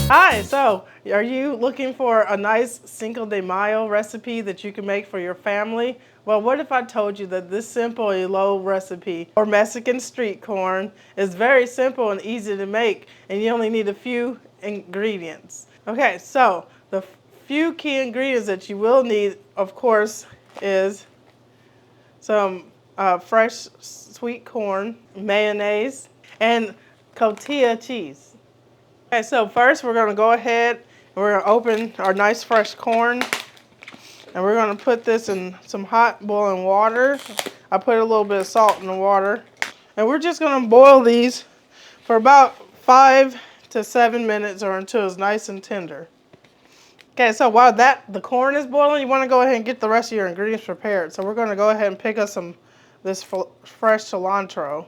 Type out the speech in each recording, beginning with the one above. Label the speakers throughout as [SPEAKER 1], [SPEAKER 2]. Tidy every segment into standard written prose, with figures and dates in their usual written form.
[SPEAKER 1] Hi, so are you looking for a nice Cinco de Mayo recipe that you can make for your family? Well, what if I told you that this simple Elote recipe, or Mexican street corn, is very simple and easy to make, and you only need a few ingredients. Okay, so the few key ingredients that you will need, of course, is some fresh sweet corn, mayonnaise, and Cotija cheese. Okay, so first we're going to go ahead and we're going to open our nice fresh corn, and we're going to put this in some hot boiling water. I put a little bit of salt in the water, and we're just going to boil these for about 5 to 7 minutes or until it's nice and tender. Okay, so while the corn is boiling, you want to go ahead and get the rest of your ingredients prepared. So we're going to go ahead and pick up this fresh cilantro.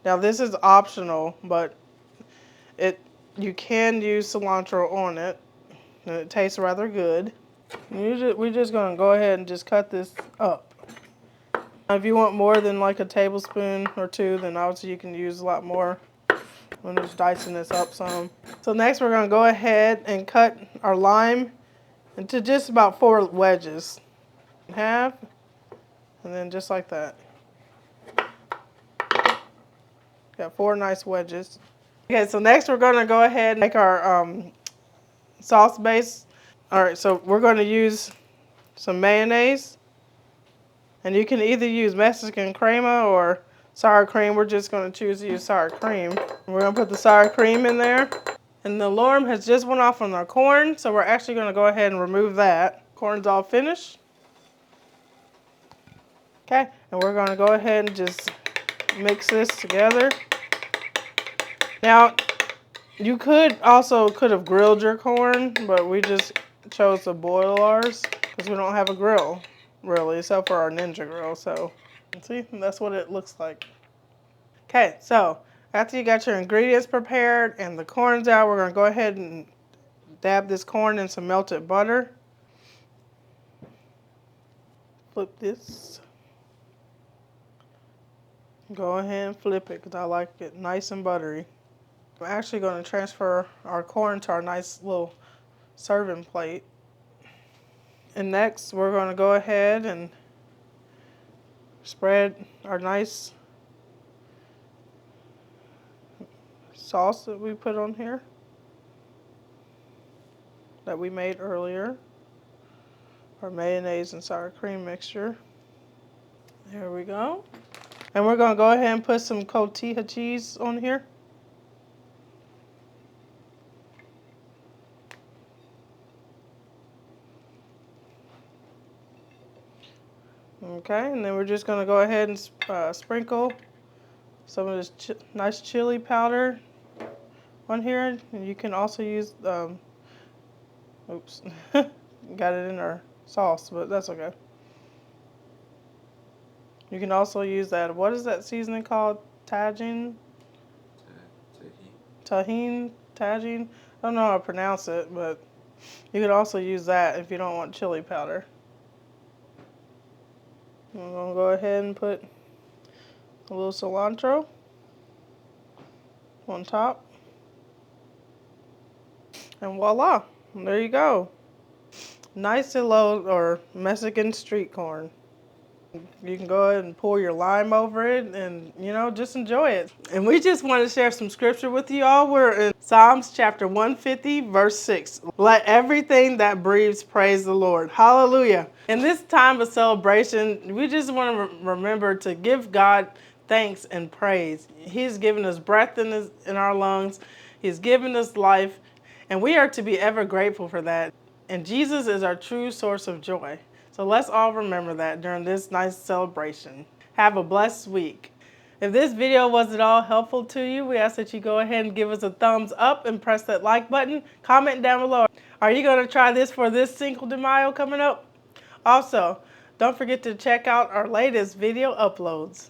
[SPEAKER 1] Now this is optional, but you can use cilantro on it, and it tastes rather good. We're just going to go ahead and just cut this up. If you want more than like a tablespoon or two, then obviously you can use a lot more. I'm just dicing this up some. So next we're going to go ahead and cut our lime into just about 4 wedges. In half, and then just like that. Got 4 nice wedges. Okay, so next we're going to go ahead and make our sauce base. All right, so we're going to use some mayonnaise. And you can either use Mexican crema or sour cream. We're just going to choose to use sour cream. We're going to put the sour cream in there. And the alarm has just went off on our corn, so we're actually going to go ahead and remove that. Corn's all finished. Okay, and we're going to go ahead and just mix this together. Now, you could have grilled your corn, but we just chose to boil ours because we don't have a grill, really, except for our Ninja grill. So, see, that's what it looks like. Okay, so after you got your ingredients prepared and the corn's out, we're going to go ahead and dab this corn in some melted butter. Flip this. Go ahead and flip it because I like it nice and buttery. I'm actually going to transfer our corn to our nice little serving plate. And next, we're going to go ahead and spread our nice sauce that we put on here that we made earlier. Our mayonnaise and sour cream mixture. There we go. And we're going to go ahead and put some Cotija cheese on here. Okay, and then we're just going to go ahead and sprinkle some of this nice chili powder on here. And you can also use, oops, got it in our sauce, but that's okay. You can also use that, what is that seasoning called? Tajin? Tajin? I don't know how to pronounce it, but you can also use that if you don't want chili powder. I'm going to go ahead and put a little cilantro on top. And voila, there you go. Nice Elote or Mexican street corn. You can go ahead and pour your lime over it and, just enjoy it. And we just want to share some scripture with you all. We're in Psalms chapter 150, verse 6. Let everything that breathes praise the Lord. Hallelujah. In this time of celebration, we just want to remember to give God thanks and praise. He's given us breath in our lungs. He's given us life. And we are to be ever grateful for that. And Jesus is our true source of joy. So let's all remember that during this nice celebration. Have a blessed week. If this video was at all helpful to you, we ask that you go ahead and give us a thumbs up and press that like button. Comment down below. Are you going to try this for this Cinco de Mayo coming up? Also, don't forget to check out our latest video uploads.